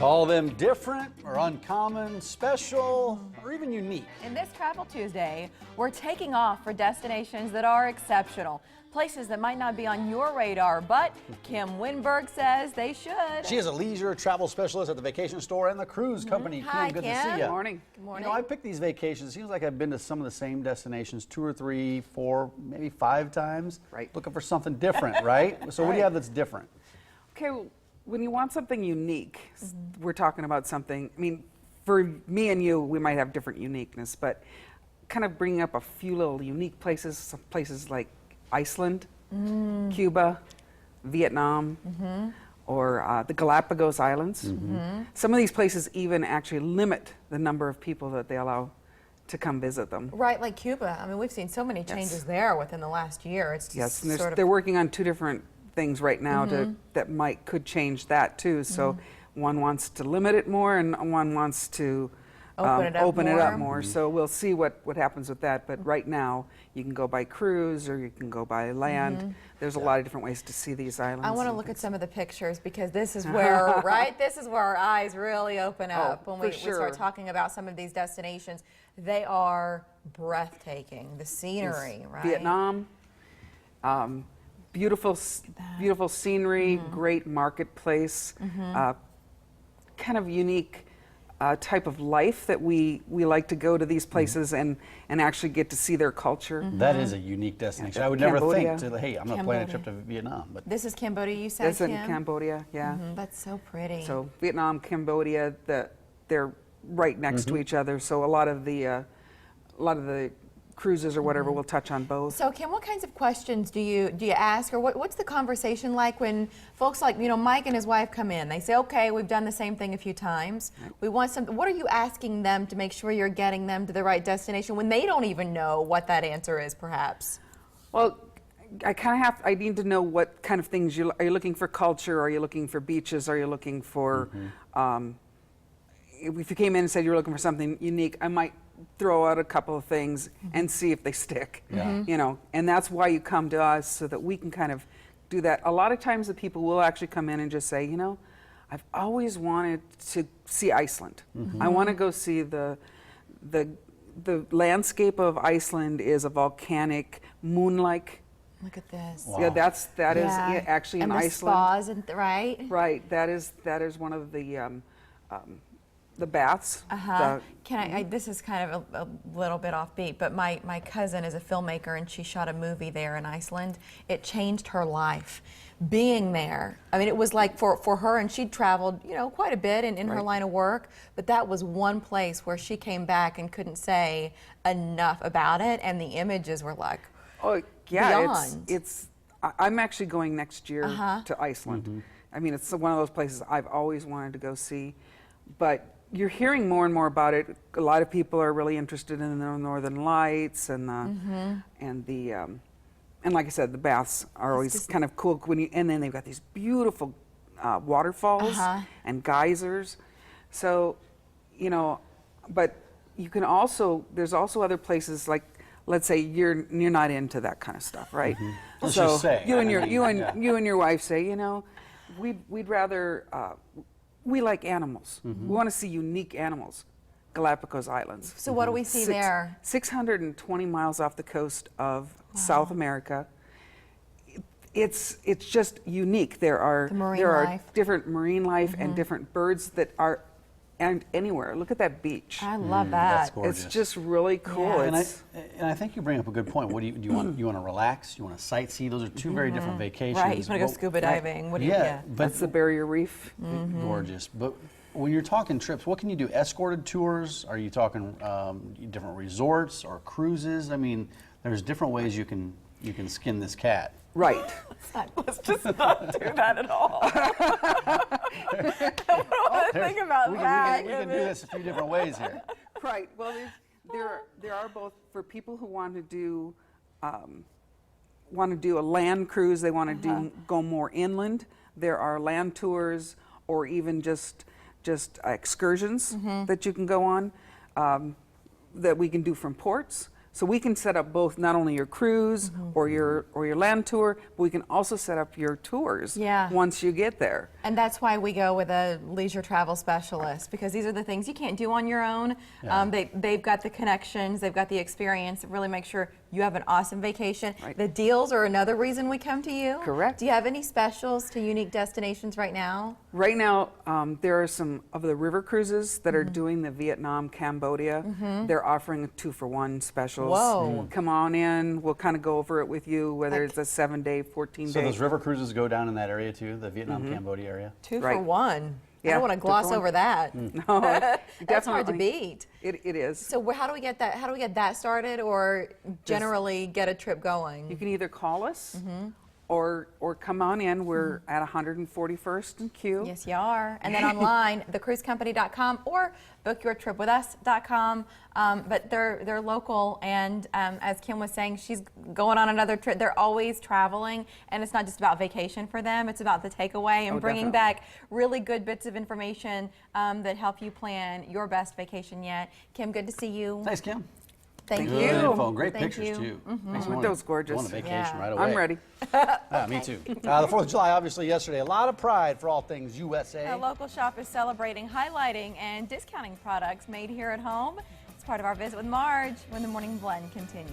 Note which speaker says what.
Speaker 1: Call them different or uncommon, special, or even unique.
Speaker 2: In this Travel Tuesday, we're taking off for destinations that are exceptional. Places that might not be on your radar, but Kim Winberg says they should.
Speaker 1: She is a leisure travel specialist at the Vacation Store and the cruise company.
Speaker 2: Hi,
Speaker 1: Kim, good
Speaker 2: Kim.
Speaker 1: to see you.
Speaker 3: Good morning.
Speaker 2: Good morning.
Speaker 1: You know, I picked these vacations. It seems like I've been to some of the same destinations 2 or 3, 4, maybe 5 times.
Speaker 3: Right.
Speaker 1: Looking for something different, right? So what do you have that's different?
Speaker 3: Okay, well, when you want something unique, we're talking about something, I mean, for me and you, we might have different uniqueness, but kind of bringing up a few little unique places, some places like Iceland, Cuba, Vietnam, or the Galapagos Islands. Some of these places even actually limit the number of people that they allow to come visit them.
Speaker 2: Right, like Cuba. I mean, we've seen so many changes there within the last year. It's just
Speaker 3: Yes, and
Speaker 2: sort of
Speaker 3: they're working on 2 different things right now that could change that too. So one wants to limit it more, and one wants to
Speaker 2: Open it up
Speaker 3: more. So we'll see what happens with that. But right now, you can go by cruise or you can go by land. There's a lot of different ways to see these islands.
Speaker 2: I want to look at some of the pictures because this is where, right? This is where our eyes really open up when we start talking about some of these destinations. They are breathtaking. The scenery, right?
Speaker 3: Vietnam, beautiful scenery, great marketplace, kind of unique type of life that we like to go to these places and actually get to see their culture.
Speaker 1: That is a unique destination.
Speaker 3: Yeah,
Speaker 1: I would never
Speaker 3: Cambodia.
Speaker 1: think, hey, I'm going to plan a trip to Vietnam. But
Speaker 2: This is Cambodia, you said,
Speaker 3: That's in
Speaker 2: Kim?
Speaker 3: Cambodia, yeah.
Speaker 2: That's so pretty.
Speaker 3: So Vietnam, Cambodia, they're right next to each other. So a lot of the cruises or whatever will touch on both.
Speaker 2: So, Kim, what kinds of questions do you ask, or what's the conversation like when folks like Mike and his wife come in? They say, "Okay, we've done the same thing a few times. We want something." What are you asking them to make sure you're getting them to the right destination when they don't even know what that answer is, perhaps?
Speaker 3: Well, I need to know what kind of things are you looking for. Culture? Are you looking for beaches? Are you looking for? If you came in and said you were looking for something unique, I might throw out a couple of things and see if they stick. And that's why you come to us, so that we can kind of do that. A lot of times the people will actually come in and just say, I've always wanted to see Iceland. I want to go see the landscape of Iceland is a volcanic, moon-like.
Speaker 2: Look at this.
Speaker 1: Wow.
Speaker 3: Yeah, that is actually
Speaker 2: and
Speaker 3: in
Speaker 2: the
Speaker 3: Iceland.
Speaker 2: Spas, right?
Speaker 3: Right. That is one of the baths.
Speaker 2: This is kind of a little bit offbeat, but my cousin is a filmmaker and she shot a movie there in Iceland. It changed her life. Being there, I mean, it was like for her, and she'd traveled, quite a bit in her line of work, but that was one place where she came back and couldn't say enough about it, and the images were like, beyond.
Speaker 3: I'm actually going next year to Iceland. I mean, it's one of those places I've always wanted to go see, but you're hearing more and more about it. A lot of people are really interested in the Northern Lights and and like I said, the baths are always kind of cool and then they've got these beautiful waterfalls and geysers. So, but you can also, there's also other places like, let's say you're not into that kind of stuff, right?
Speaker 1: Let's
Speaker 3: so
Speaker 1: just say.
Speaker 3: you and your wife say, we'd rather. We like animals. We want to see unique animals. Galapagos Islands.
Speaker 2: So what do we see there?
Speaker 3: 620 miles off the coast of South America. It's just unique. There are different marine life and different birds that are anywhere. Look at that beach.
Speaker 2: I love
Speaker 1: That's
Speaker 2: that.
Speaker 1: gorgeous.
Speaker 3: It's just really cool.
Speaker 1: Yeah. And I think you bring up a good point. What do you want? You want to relax? You want to sightsee? Those are 2 very different vacations.
Speaker 2: Right, you want to go scuba diving. What do you?
Speaker 1: But
Speaker 3: That's the Barrier Reef.
Speaker 1: Gorgeous. But when you're talking trips, what can you do? Escorted tours? Are you talking different resorts or cruises? I mean, there's different ways you can skin this cat.
Speaker 3: Right.
Speaker 2: Let's just not do that at all. I don't want to think about that.
Speaker 1: We can do this a few different ways here.
Speaker 3: Right. Well, there are both for people who want to do a land cruise. They want to go more inland. There are land tours or even just excursions that you can go on that we can do from ports. So we can set up both, not only your cruise or your land tour, but we can also set up your tours once you get there.
Speaker 2: And that's why we go with a leisure travel specialist, because these are the things you can't do on your own. They've got the connections, they've got the experience, really make sure you have an awesome vacation. The deals are another reason we come to you.
Speaker 3: Correct.
Speaker 2: Do you have any specials to unique destinations right now?
Speaker 3: Right now, there are some of the river cruises that are doing the Vietnam, Cambodia. They're offering a 2-for-1 specials.
Speaker 2: Whoa.
Speaker 3: Come on in. We'll kind of go over it with you, whether it's a 7-day, 14-day.
Speaker 1: So those river cruises go down in that area too, the Vietnam, Cambodia area?
Speaker 2: 2 for 1. I
Speaker 3: Yeah,
Speaker 2: don't want to
Speaker 3: 2 for
Speaker 2: gloss
Speaker 3: 1.
Speaker 2: over that.
Speaker 3: No,
Speaker 2: That's hard to
Speaker 3: definitely.
Speaker 2: beat.
Speaker 3: It is.
Speaker 2: So how do we get that? How do we get that started, or generally get a trip going?
Speaker 3: You can either call us or come on in. We're at 141st and Q.
Speaker 2: Yes, you are. And then online, thecruisecompany.com or bookyourtripwithus.com. But they're local, and as Kim was saying, she's going on another trip. They're always traveling, and it's not just about vacation for them. It's about the takeaway and bringing back really good bits of information that help you plan your best vacation yet. Kim, good to see you.
Speaker 1: Thanks, Kim.
Speaker 2: Thank
Speaker 1: Good
Speaker 2: you.
Speaker 1: info. Great
Speaker 2: Thank
Speaker 1: pictures,
Speaker 2: you.
Speaker 1: too.
Speaker 3: Aren't those gorgeous?
Speaker 1: Going on vacation
Speaker 2: Yeah.
Speaker 1: right away.
Speaker 3: I'm ready.
Speaker 1: Me too. The 4th of July, obviously, yesterday. A lot of pride for all things USA.
Speaker 2: The local shop is celebrating, highlighting, and discounting products made here at home. It's part of our visit with Marge when the Morning Blend continues.